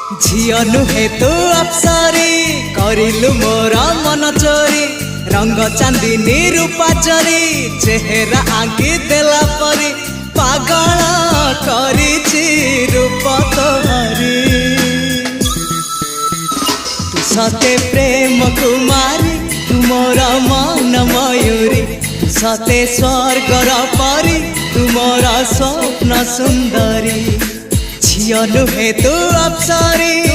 झियो नुहे तू अप्सरी करिलु मोर मन चोरी रंग चांदनी रूपा चोरी चेहरा आंकी देला परी पागल करिछि रूप तोहरी तू सते प्रेम कुमारी तू मोर मन मयूरी सते स्वर्गर परी तू मोर स्वप्न सुंदरी झियो नुहे तू अप्सरी।